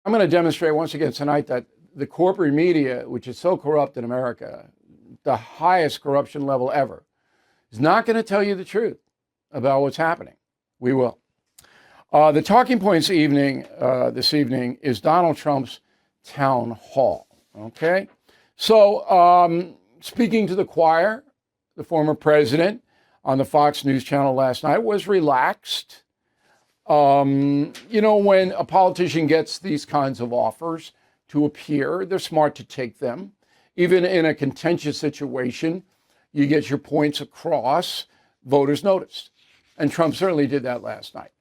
I'm going to demonstrate once again tonight that the corporate media, which is so corrupt in America, the highest corruption level ever, is not going to tell you the truth about what's happening. We will. The talking points this evening is Donald Trump's town hall. Okay? So speaking to the choir, the former president on the Fox News channel last night was relaxed. You know, when a politician gets these kinds of offers to appear, they're smart to take them. Even in a contentious situation, you get your points across, voters noticed. And Trump certainly did that last night.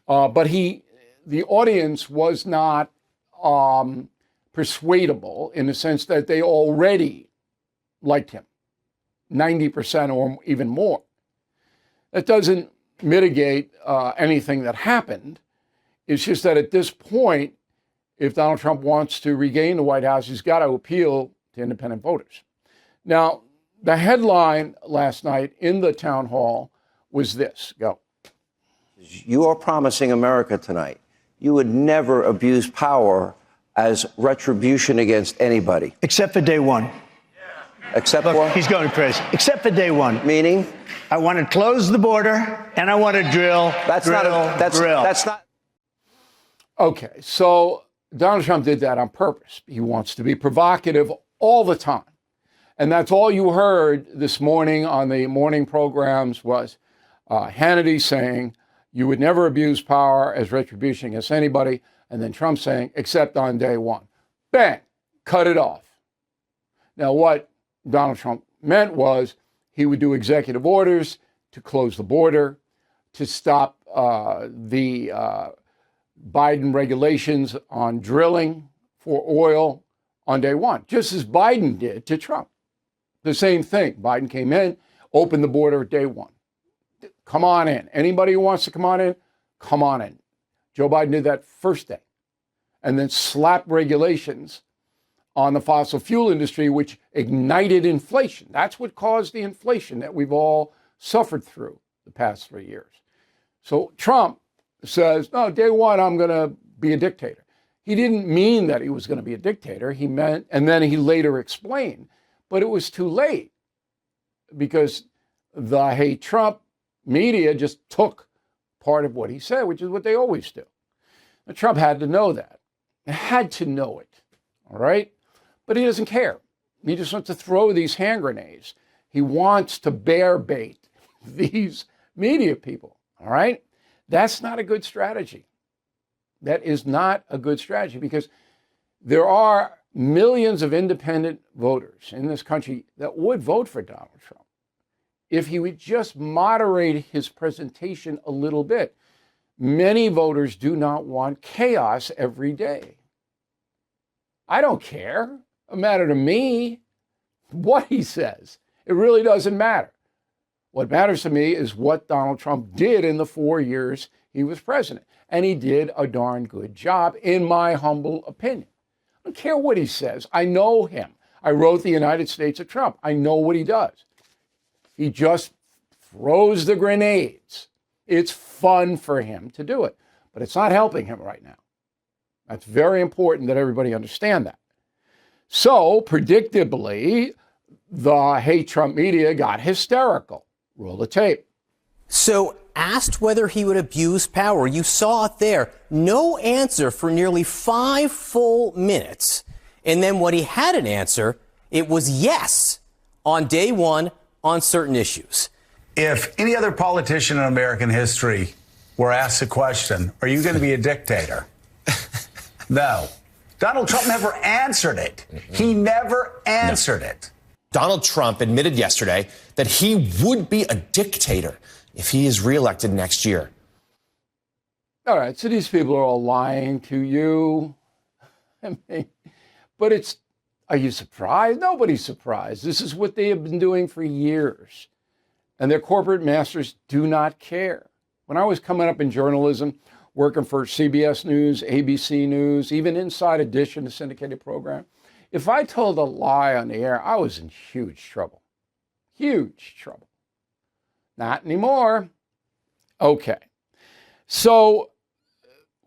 But the audience was not persuadable in the sense that they already liked him, 90% or even more. That doesn't mitigate anything that happened. It's just that at this point, if Donald Trump wants to regain the White House, he's got to appeal to independent voters. Now, the headline last night in the town hall was this. Go. You are promising America tonight you would never abuse power as retribution against anybody. Except for day one. Except Look, for? he's going crazy. Except for day one. Meaning? I want to close the border, and I want to drill. That's not. Okay, so Donald Trump did that on purpose. He wants to be provocative all the time. And that's all you heard this morning on the morning programs was Hannity saying you would never abuse power as retribution against anybody. And then Trump saying, except on day one. Bang, cut it off. Now, what Donald Trump meant was he would do executive orders to close the border, to stop the Biden regulations on drilling for oil on day one, just as Biden did to Trump. The same thing. Biden came in, opened the border at day one. Come on in. Anybody who wants to come on in, come on in. Joe Biden did that first day and then slapped regulations on the fossil fuel industry, which ignited inflation. That's what caused the inflation that we've all suffered through the past 3 years. So Trump says, no, day one, I'm going to be a dictator. He didn't mean that he was going to be a dictator. He meant, and then he later explained, but it was too late because the hate Trump media just took part of what he said, which is what they always do. And Trump had to know that. He had to know it, all right? But he doesn't care. He just wants to throw these hand grenades. He wants to bear bait these media people, all right? That's not a good strategy. That is not a good strategy because there are millions of independent voters in this country that would vote for Donald Trump if he would just moderate his presentation a little bit. Many voters do not want chaos every day. I don't care. It matters to me what he says. It really doesn't matter. What matters to me is what Donald Trump did in the 4 years he was president. And he did a darn good job, in my humble opinion. I don't care what he says. I know him. I wrote The United States of Trump. I know what he does. He just throws the grenades. It's fun for him to do it, but it's not helping him right now. That's very important that everybody understand that. So, predictably, the hate Trump media got hysterical. Roll the tape. So, asked whether he would abuse power, you saw it there. No answer for nearly 5 full minutes. And then when he had an answer, it was yes on day one on certain issues. If any other politician in American history were asked the question, are you going to be a dictator? No. Donald Trump never answered it. He never answered it. Donald Trump admitted yesterday that he would be a dictator if he is reelected next year. All right, so these people are all lying to you. I mean, but are you surprised? Nobody's surprised. This is what they have been doing for years. And their corporate masters do not care. When I was coming up in journalism, working for CBS News, ABC News, even Inside Edition, the syndicated program, if I told a lie on the air, I was in huge trouble. Huge trouble. Not anymore. Okay. So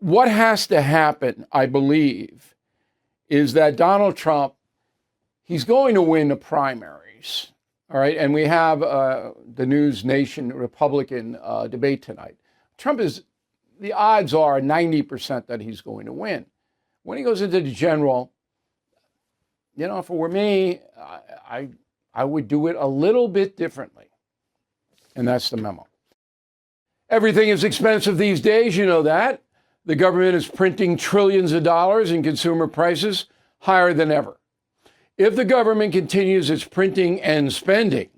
what has to happen, I believe, is that Donald Trump, he's going to win the primaries. All right. And we have the News Nation Republican debate tonight. The odds are 90% that he's going to win. When he goes into the general, you know, if it were me, I would do it a little bit differently. And that's the memo. Everything is expensive these days. You know that. The government is printing trillions of dollars and consumer prices higher than ever. If the government continues its printing and spending,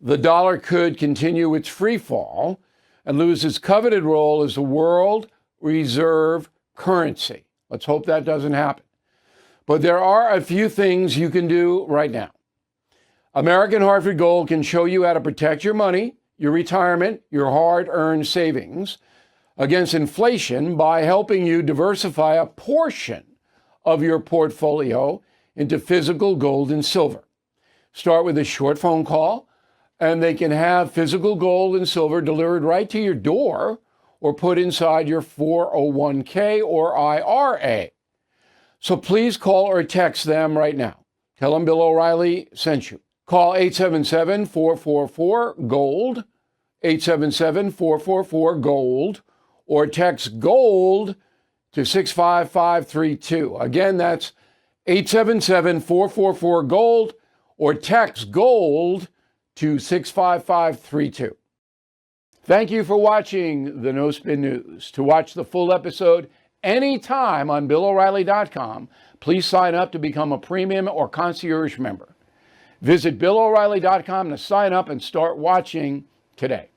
the dollar could continue its free fall and lose its coveted role as the world reserve currency. Let's hope that doesn't happen. But there are a few things you can do right now. American Hartford Gold can show you how to protect your money, your retirement, your hard-earned savings against inflation by helping you diversify a portion of your portfolio into physical gold and silver. Start with a short phone call, and they can have physical gold and silver delivered right to your door or put inside your 401k or IRA. So please call or text them right now. Tell them Bill O'Reilly sent you. Call 877-444-GOLD, 877-444-GOLD, or text GOLD to 65532. Again, that's 877-444-GOLD, or text GOLD to 65532. Thank you for watching the No Spin News. To watch the full episode anytime on BillO'Reilly.com, please sign up to become a premium or concierge member. Visit BillO'Reilly.com to sign up and start watching today.